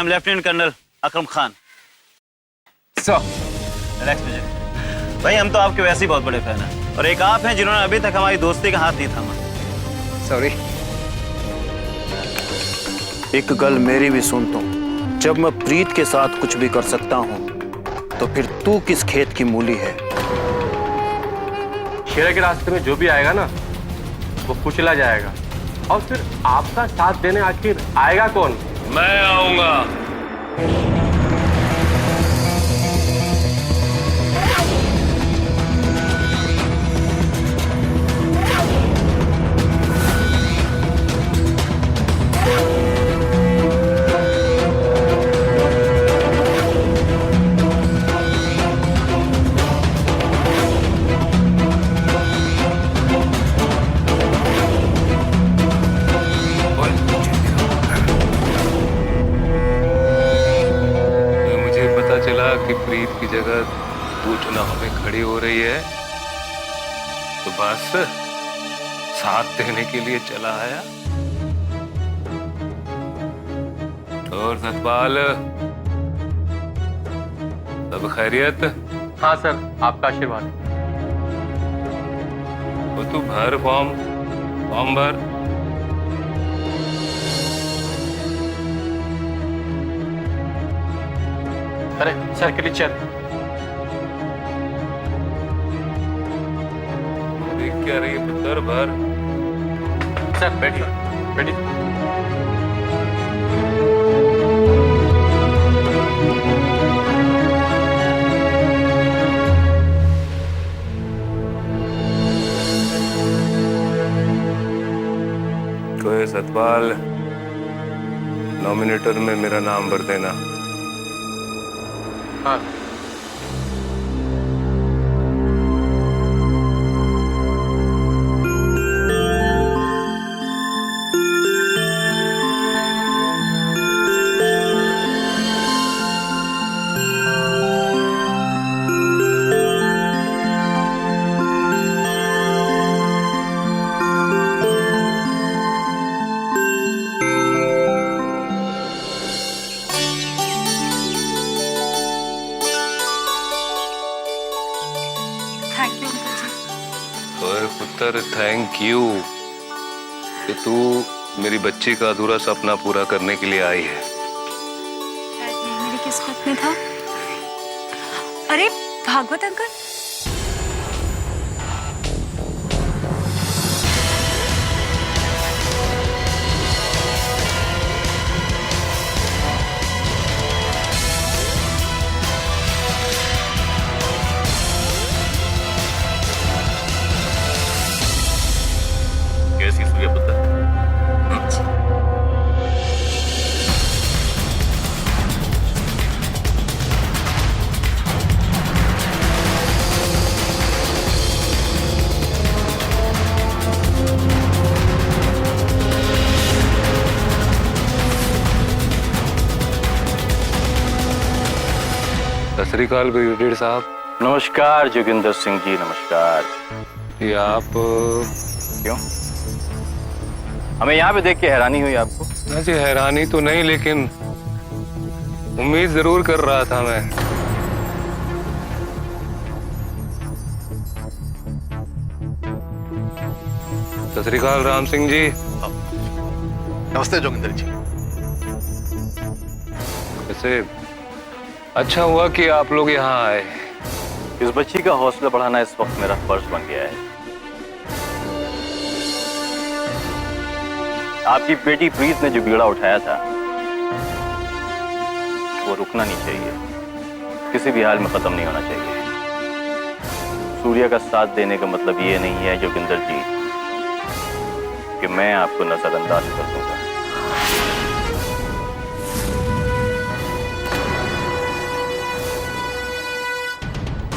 M lieutenant colonel Akram Khan. Sir relax विजय भाई, हम तो आपके वैसे ही बहुत बड़े फैन हैं, और एक आप हैं जिन्होंने अभी तक हमारी दोस्ती का हाथ नहीं थामा। सॉरी। एक गल मेरी भी सुन तुम, जब मैं प्रीत के साथ कुछ भी कर सकता हूं तो फिर तू किस खेत की मूली है। शेरा के रास्ते में जो भी आएगा ना वो कुचला जाएगा, और फिर आपका साथ देने आखिर आएगा कौन? मैं आऊंगा। कि प्रीत की जगह तू चुनाव में खड़ी हो रही है, तो बस साथ देने के लिए चला आया। और सतपाल, सब खैरियत? हाँ सर, आपका आशीर्वाद। तो तू भर फॉर्म भर। अरे सर के लिए चल। देख क्या रही है पुत्र, भर। सर बैठिए बैठिए। तो सतपाल, नॉमिनेटर में मेरा नाम भर देना। हाँ। पुत्र, थैंक यू कि तू मेरी बच्ची का अधूरा सपना पूरा करने के लिए आई है। शायद ये मेरी किस्मत में था। अरे भागवत अंकल, कैसी सूर्य पुत्र? सत श्री अकाल ब्रिगेडियर साहब। नमस्कार जोगिंदर सिंह जी, नमस्कार। ये आप क्यों? हमें यहाँ पे देख के हैरानी हुई आपको? जी हैरानी तो नहीं, लेकिन उम्मीद जरूर कर रहा था मैं। सत श्री अकाल राम सिंह जी। नमस्ते जोगिंदर जी। वैसे अच्छा हुआ कि आप लोग यहाँ आए। इस बच्ची का हौसला बढ़ाना इस वक्त मेरा फर्ज बन गया है। आपकी बेटी प्रीत ने जो बीड़ा उठाया था वो रुकना नहीं चाहिए, किसी भी हाल में खत्म नहीं होना चाहिए। सूर्या का साथ देने का मतलब ये नहीं है जोगिंदर जी कि मैं आपको नजरअंदाज कर दूंगा।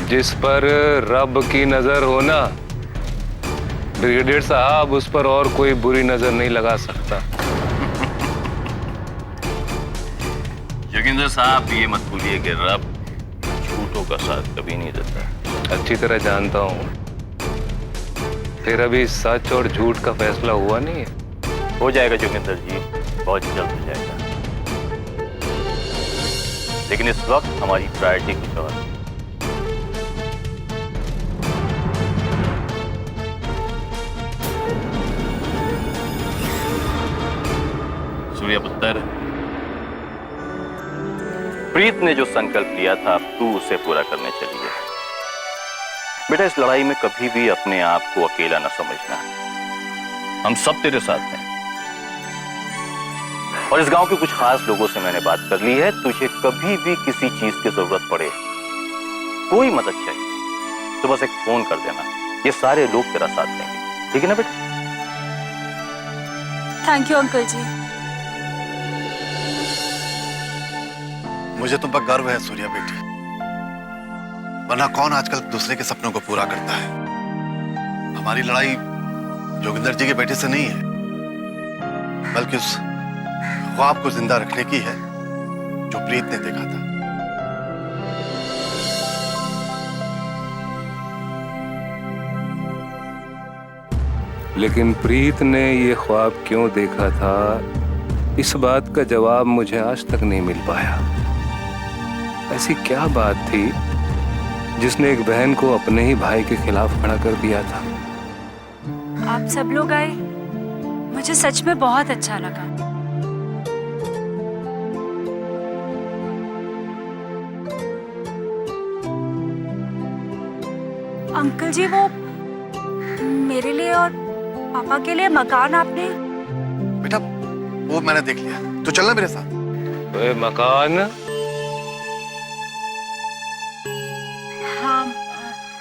जिस पर रब की नजर हो ना ब्रिगेडियर साहब, उस पर और कोई बुरी नजर नहीं लगा सकता। जोगिंदर साहब, ये मत भूलिए कि रब झूठों का साथ कभी नहीं देता। अच्छी तरह जानता हूँ, फिर अभी सच और झूठ का फैसला हुआ नहीं है। हो जाएगा जोगिंदर जी, बहुत जल्द हो जाएगा। लेकिन इस वक्त हमारी प्रायोरिटी कुछ और है। सूर्य पुत्र, प्रीत ने जो संकल्प लिया था अब तू उसे पूरा करने चली है। बेटा, इस लड़ाई में कभी भी अपने आप को अकेला न समझना। हम सब तेरे साथ हैं और इस गांव के कुछ खास लोगों से मैंने बात कर ली है। तुझे कभी भी किसी चीज की जरूरत पड़े, कोई मदद चाहिए तो बस एक फोन कर देना, ये सारे लोग तेरा साथ देंगे। ठीक है ना बेटा? थैंक यू अंकल जी। मुझे तुम पर गर्व है सूर्या बेटी, वरना कौन आजकल दूसरे के सपनों को पूरा करता है। हमारी लड़ाई जोगिंदर जी के बेटे से नहीं है, बल्कि उस ख्वाब को जिंदा रखने की है जो प्रीत ने देखा था। लेकिन प्रीत ने ये ख्वाब क्यों देखा था, इस बात का जवाब मुझे आज तक नहीं मिल पाया। ऐसी क्या बात थी जिसने एक बहन को अपने ही भाई के खिलाफ खड़ा कर दिया था? आप सब लोग आए, मुझे सच में बहुत अच्छा लगा। अंकल जी, वो मेरे लिए और पापा के लिए मकान आपने... बेटा, वो मैंने देख लिया, तो चलना मेरे साथ। ओए, मकान? हाँ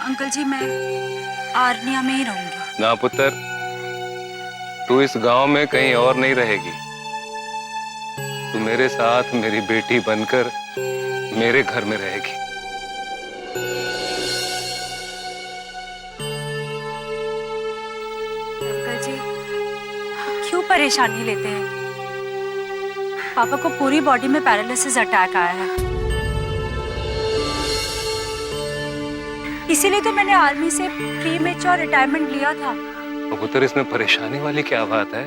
अंकल जी, मैं आर्निया में ही रहूंगी। ना पुत्र, तू इस गांव में कहीं और नहीं रहेगी। तू मेरे साथ मेरी बेटी बनकर मेरे घर में रहेगी। अंकल जी, क्यों परेशानी लेते हैं? पापा को पूरी बॉडी में पैरालिसिस अटैक आया है, इसीलिए तो मैंने आर्मी से प्री मेच्योर रिटायरमेंट लिया था। तो पुत्र, इसमें परेशानी वाली क्या बात है?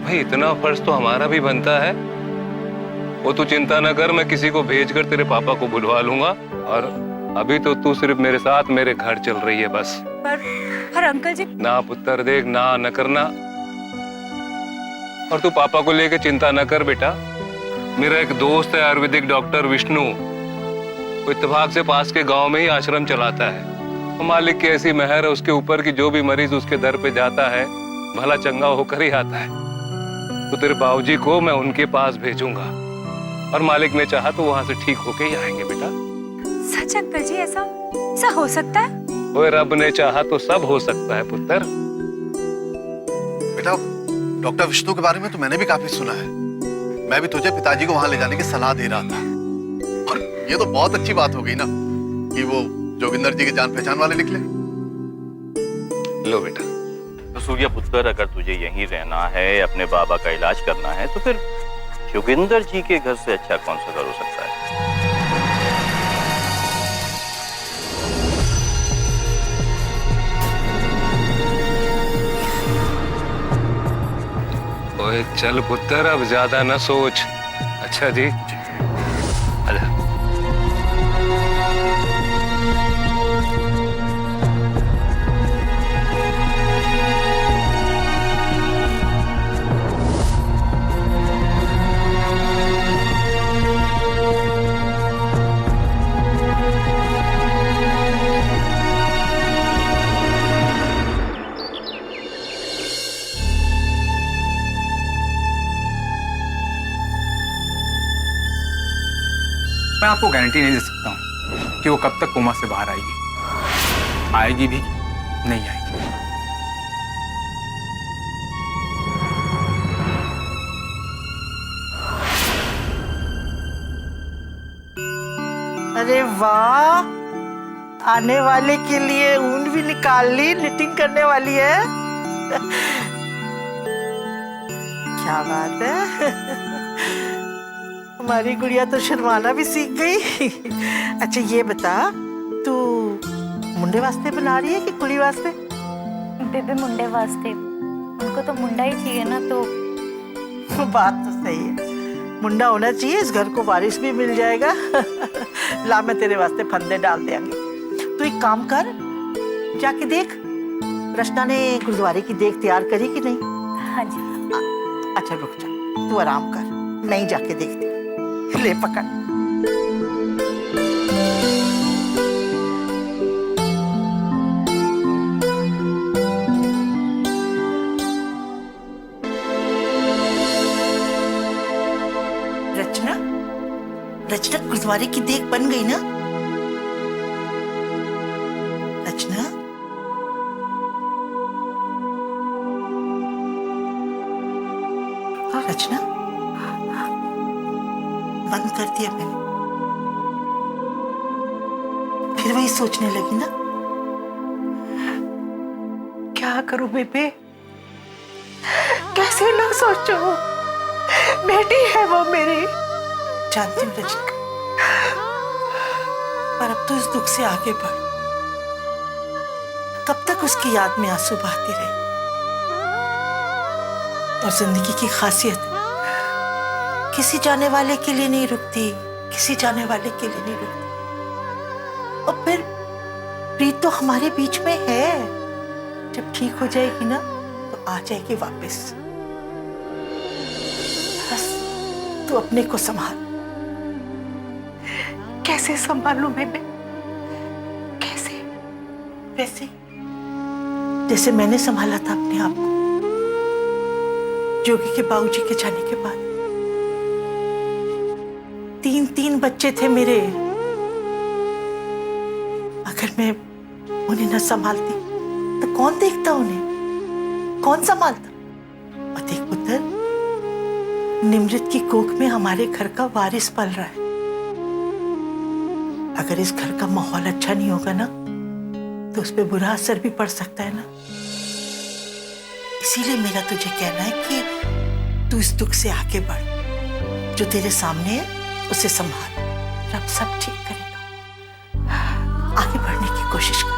भाई, इतना फर्ज तो हमारा भी बनता है। वो तू चिंता न कर, मैं किसी को भेजकर तेरे पापा को बुलवा लूंगा। और अभी तो तू सिर्फ मेरे साथ मेरे घर चल रही है बस। पर अंकल जी... ना पुत्र, देख, ना न करना। और तू पापा को लेके चिंता न कर बेटा। मेरा एक दोस्त है आयुर्वेदिक डॉक्टर विष्णु, वो इत्तेफाक से पास के गांव में ही आश्रम चलाता है। मालिक की ऐसी मेहर है उसके ऊपर कि जो भी मरीज उसके दर पे जाता है भला चंगा होकर ही आता है। तो तेरे बाबूजी को मैं उनके पास भेजूंगा और मालिक ने चाहा तो वहां से ठीक होके ही आएंगे बेटा। सच अंकल जी? ऐसा हो सकता है? ओए, रब ने चाहा तो सब हो सकता है पुत्र। बेटा, डॉक्टर विष्णु के बारे में तो मैंने भी काफी सुना है। मैं भी तुझे पिताजी को वहां ले जाने की सलाह दे रहा था। और ये तो बहुत अच्छी बात हो गई ना कि वो जोगिंदर जी के जान पहचान वाले निकले। लो बेटा। तो सूर्य पुत्र, अगर तुझे यहीं रहना है, अपने बाबा का इलाज करना है, तो फिर जोगिंदर जी के घर से अच्छा कौन सा घर हो सकता है? ओए चल पुत्र, अब ज्यादा न सोच। अच्छा जी, आजा। मैं आपको गारंटी नहीं दे सकता हूँ कि वो कब तक कोमा से बाहर आएगी। आएगी भी नहीं आएगी। अरे वाह, आने वाले के लिए ऊन भी निकाल ली, निटिंग करने वाली है। क्या बात है, हमारी गुड़िया तो शर्माना भी सीख गई। अच्छा ये बता, तू मुंडे वास्ते बना रही है कि कुड़ी वास्ते? बेबे मुंडे वास्ते, उनको तो मुंडा ही चाहिए ना। तो बात तो सही है, मुंडा होना चाहिए, इस घर को वारिस भी मिल जाएगा। ला मैं तेरे वास्ते फंदे डाल देंगे। तू एक काम कर, जाके देख रचना ने गुरुद्वारे की देख तैयार करी कि नहीं। हाँ जी। अच्छा रुक जा, तू आराम कर, मैं ही जाके देखती हूँ। ले पकड़। रचना, रचना गुरुद्वारे की देख बन गई ना? रचना, रचना, बंद कर दिया मैंने। फिर वही सोचने लगी ना, क्या करूं बेबे, कैसे ना सोचो, बेटी है वो मेरी। जानती हूँ रचना, पर अब तो इस दुख से आगे बढ़। कब तक उसकी याद में आंसू बहाती रही? और जिंदगी की खासियत किसी जाने वाले के लिए नहीं रुकती, किसी जाने वाले के लिए नहीं रुकती। और फिर प्रीत तो हमारे बीच में है, जब ठीक हो जाएगी ना तो आ जाएगी वापस। बस तू अपने को संभाल। कैसे संभालूं बेबे, कैसे? वैसे जैसे मैंने संभाला था अपने आप को जोगी के बाबूजी के जाने के बाद। 3 बच्चे थे मेरे, अगर मैं उन्हें न संभालती तो कौन देखता उन्हें, कौन संभालता? और देख पुत्र, निमृत की कोख में हमारे घर का वारिस पल रहा है। अगर इस घर का माहौल अच्छा नहीं होगा ना तो उस पर बुरा असर भी पड़ सकता है ना। इसीलिए मेरा तुझे कहना है कि तू इस दुख से आगे बढ़। जो तेरे सामने है उसे संभाल, रब सब ठीक करेगा। आगे बढ़ने की कोशिश कर।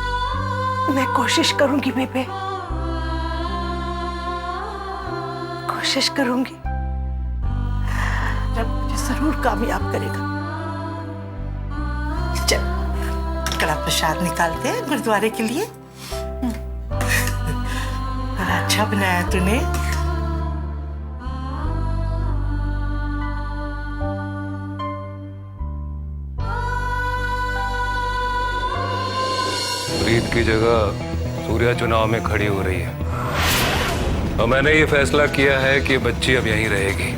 मैं कोशिश करूंगी बेबे, कोशिश करूंगी। रब मुझे जरूर कामयाब करेगा। चल कड़ा प्रसाद निकालते हैं गुरुद्वारे के लिए। बड़ा अच्छा बनाया तूने। प्रीत की जगह सूर्या चुनाव में खड़ी हो रही है और मैंने ये फैसला किया है कि बच्ची अब यहीं रहेगी।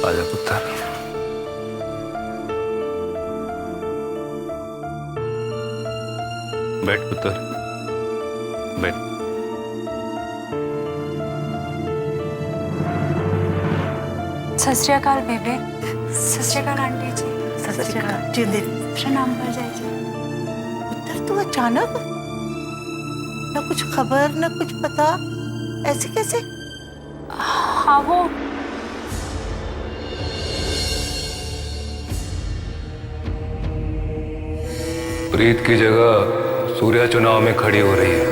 आजा पुत्र, बैठ पुत्र, बैठ। सत श्री अकाल बेबे। सत श्री अकाल आंटी जी। सत श्री अकाल। जिंदे प्रणाम भरजाई जी। पुत्र तू अचानक, न कुछ खबर न कुछ पता, ऐसे कैसे? हाँ वो प्रीत की जगह सूर्या चुनाव में खड़ी हो रही है।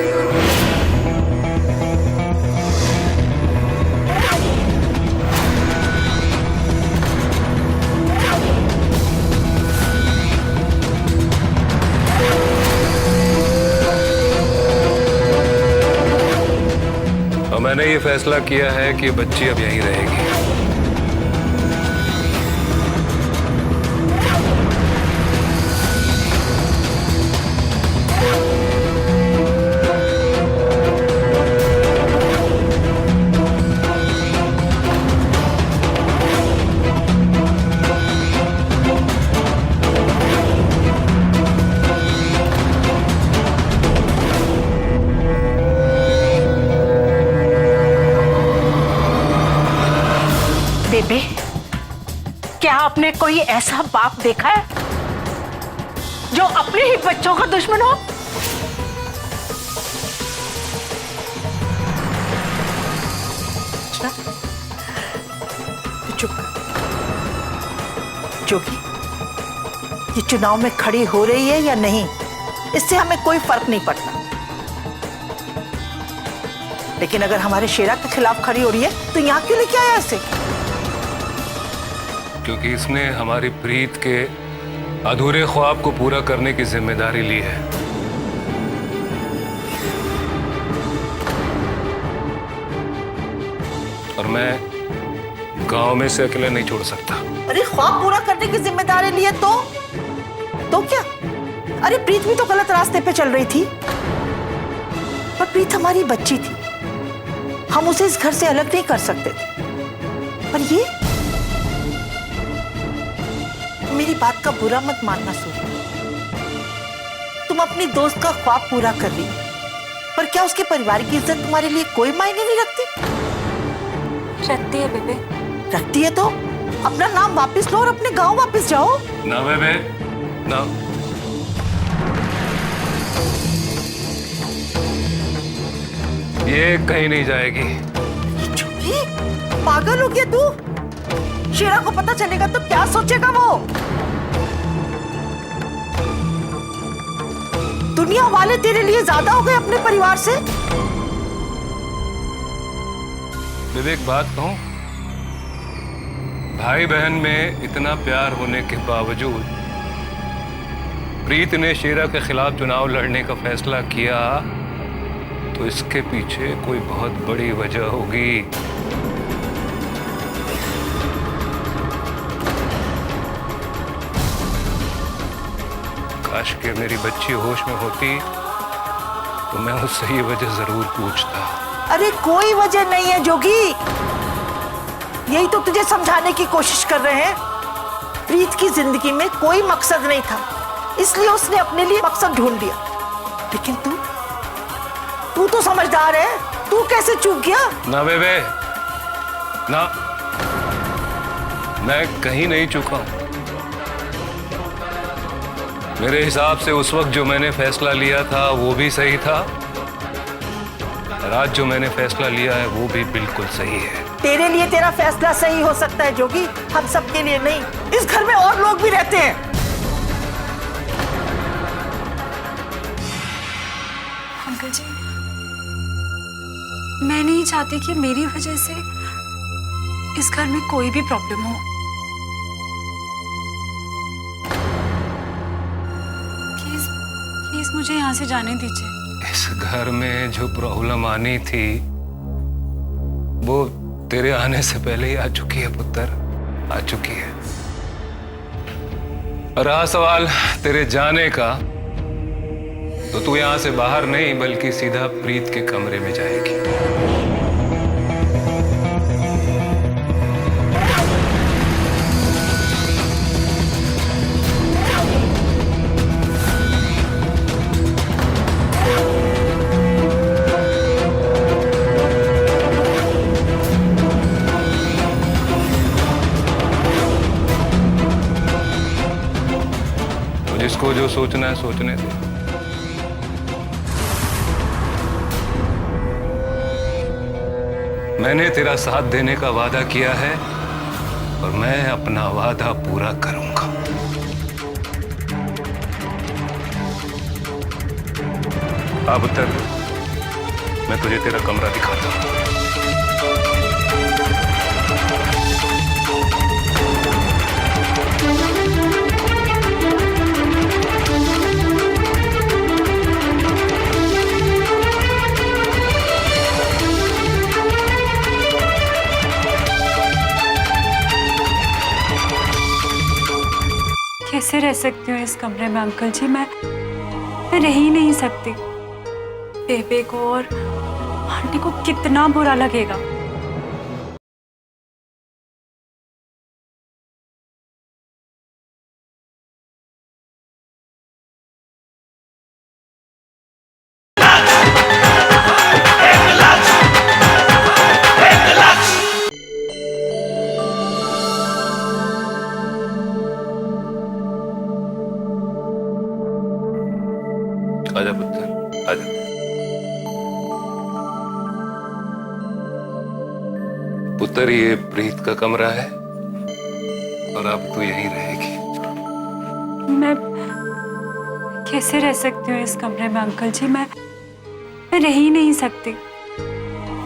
और मैंने ये फैसला किया है कि बच्ची अब यहीं रहेगी। बेबे, क्या आपने कोई ऐसा बाप देखा है जो अपने ही बच्चों का दुश्मन हो? कृष्णा तू चुप कर। जोगी, ये चुनाव में खड़ी हो रही है या नहीं, इससे हमें कोई फर्क नहीं पड़ता, लेकिन अगर हमारे शेरा के खिलाफ खड़ी हो रही है तो यहाँ क्यों लेके आया इसे? क्योंकि इसने हमारी प्रीत के अधूरे ख्वाब को पूरा करने की जिम्मेदारी ली है। और मैं गांव में से अकेला नहीं छोड़ सकता। अरे ख्वाब पूरा करने की जिम्मेदारी ली है तो क्या? अरे प्रीत भी तो गलत रास्ते पे चल रही थी, पर प्रीत हमारी बच्ची थी, हम उसे इस घर से अलग नहीं कर सकते थे। पर ये, मेरी बात का बुरा मत मानना सूर्य, तुम अपनी दोस्त का ख्वाब पूरा कर रही, पर क्या उसके परिवार की इज्जत तुम्हारे लिए कोई मायने नहीं रखती? रखती है बेबे। रखती है तो अपना नाम वापस लो और अपने गांव वापस जाओ। ना बेबे ना, ये कहीं नहीं जाएगी। चुप्पी, पागल हो गया तू? शेरा को पता चलेगा तो क्या सोचेगा वो? दुनिया वाले तेरे लिए ज्यादा हो गए अपने परिवार से। विवेक, बात कहूं, भाई बहन में इतना प्यार होने के बावजूद प्रीत ने शेरा के खिलाफ चुनाव लड़ने का फैसला किया, तो इसके पीछे कोई बहुत बड़ी वजह होगी। काश के मेरी बच्ची होश में होती तो मैं उससे ये वजह जरूर पूछता। अरे कोई वजह नहीं है जोगी, यही तो तुझे समझाने की कोशिश कर रहे हैं। प्रीत की जिंदगी में कोई मकसद नहीं था, इसलिए उसने अपने लिए मकसद ढूंढ लिया। लेकिन तू तो समझदार है, तू कैसे चूक गया? ना बेबे ना, मैं कहीं नहीं चूका हूं। मेरे हिसाब से उस वक्त जो मैंने फैसला लिया था वो भी सही था, और आज जो मैंने फैसला लिया है वो भी बिल्कुल सही है। तेरे लिए तेरा फैसला सही हो सकता है जोगी, हम सबके लिए नहीं। इस घर में और लोग भी रहते हैं। अंकल जी, मैं नहीं चाहती कि मेरी वजह से इस घर में कोई भी प्रॉब्लम हो। प्लीज प्लीज मुझे यहाँ से जाने दीजिए। इस घर में जो प्रॉब्लम आनी थी वो तेरे आने से पहले ही आ चुकी है पुत्र, आ चुकी है। और रहा सवाल तेरे जाने का, तो तू यहां से बाहर नहीं बल्कि सीधा प्रीत के कमरे में जाएगी। जिसको जो सोचना है सोचने दे। मैंने तेरा साथ देने का वादा किया है और मैं अपना वादा पूरा करूंगा। अब तक मैं तुझे तेरा कमरा दिखाता हूं। कैसे रह सकती हूँ इस कमरे में अंकल जी? मैं रह ही नहीं सकती। बेबे को और आंटी को कितना बुरा लगेगा। आजा पुत्र, आजा। पुत्र ये प्रीत का कमरा है और अब तू यहीं रहेगी। मैं कैसे रह सकती हूँ इस कमरे में अंकल जी? मैं रह ही नहीं सकती।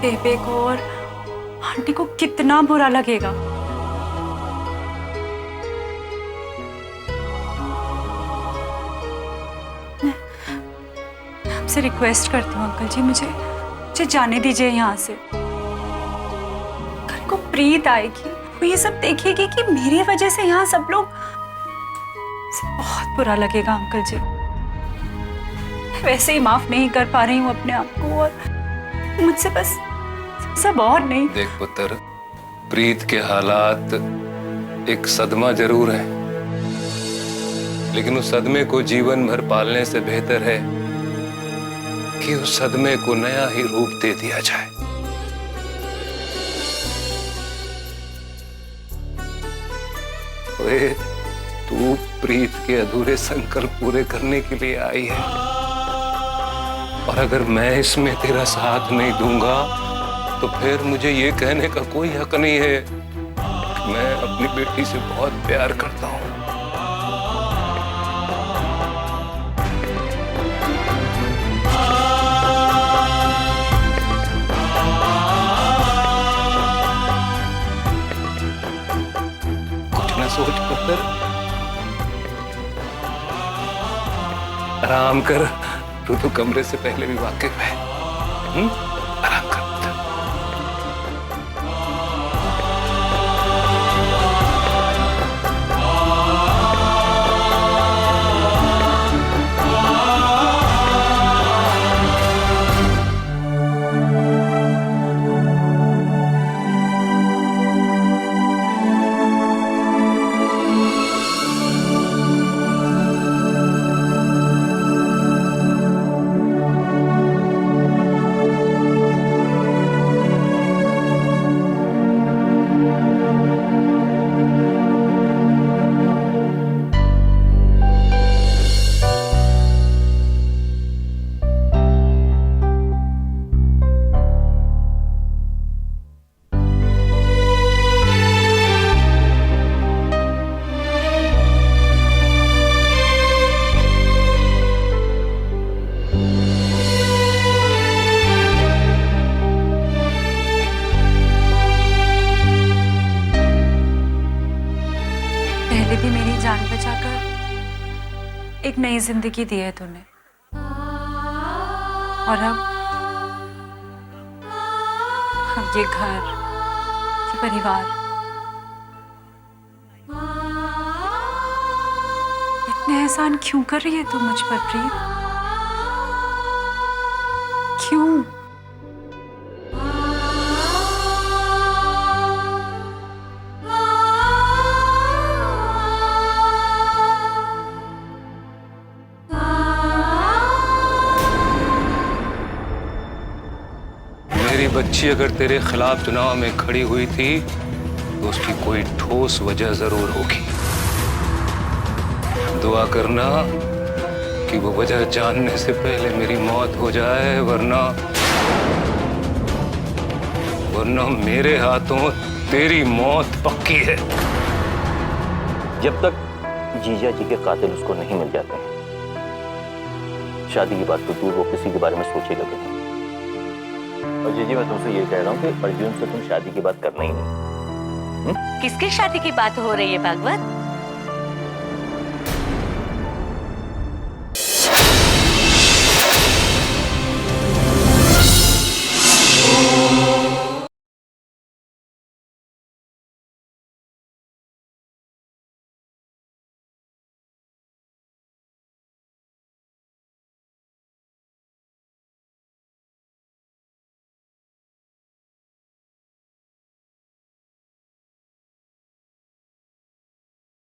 बेबे को और आंटी को कितना बुरा लगेगा। मैं आपसे रिक्वेस्ट करती हूँ अंकल जी, मुझे जाने दीजिए यहाँ से। कल को प्रीत आएगी, वो ये सब देखेगी कि मेरी वजह से यहाँ सब लोग, बहुत बुरा लगेगा अंकल जी। वैसे ही माफ नहीं कर पा रही हूँ अपने आप को, और मुझसे बस सब और नहीं। देख पुत्र, प्रीत के हालात एक सदमा जरूर है, लेकिन उस सदमे को जीवन भर पालने से बेहतर है कि उस सदमे को नया ही रूप दे दिया जाए। ओए, तू प्रीत के अधूरे संकल्प पूरे करने के लिए आई है, और अगर मैं इसमें तेरा साथ नहीं दूंगा तो फिर मुझे ये कहने का कोई हक नहीं है कि मैं अपनी बेटी से बहुत प्यार करता हूं। कुछ ना सोच पुत्र, आराम कर। तू तो कमरे से पहले भी वाकिफ है। आराम कर। भी मेरी जान बचाकर एक नई जिंदगी दी है तूने, और अब ये घर, ये परिवार, इतने एहसान क्यों कर रही है तू मुझ पर प्रीत? क्यों? मेरी बच्ची अगर तेरे खिलाफ चुनाव में खड़ी हुई थी तो उसकी कोई ठोस वजह जरूर होगी। दुआ करना कि वो वजह जानने से पहले मेरी मौत हो जाए, वरना मेरे हाथों तेरी मौत पक्की है। जब तक जीजा जी के कातिल उसको नहीं मिल जाते हैं, शादी की बात तो दूर, वो किसी के बारे में सोचेगा भी नहीं। और जीजी, मैं तुमसे ये कह रहा हूँ कि अर्जुन से तुम शादी की बात करना ही नहीं। किसकी शादी की बात हो रही है भागवत?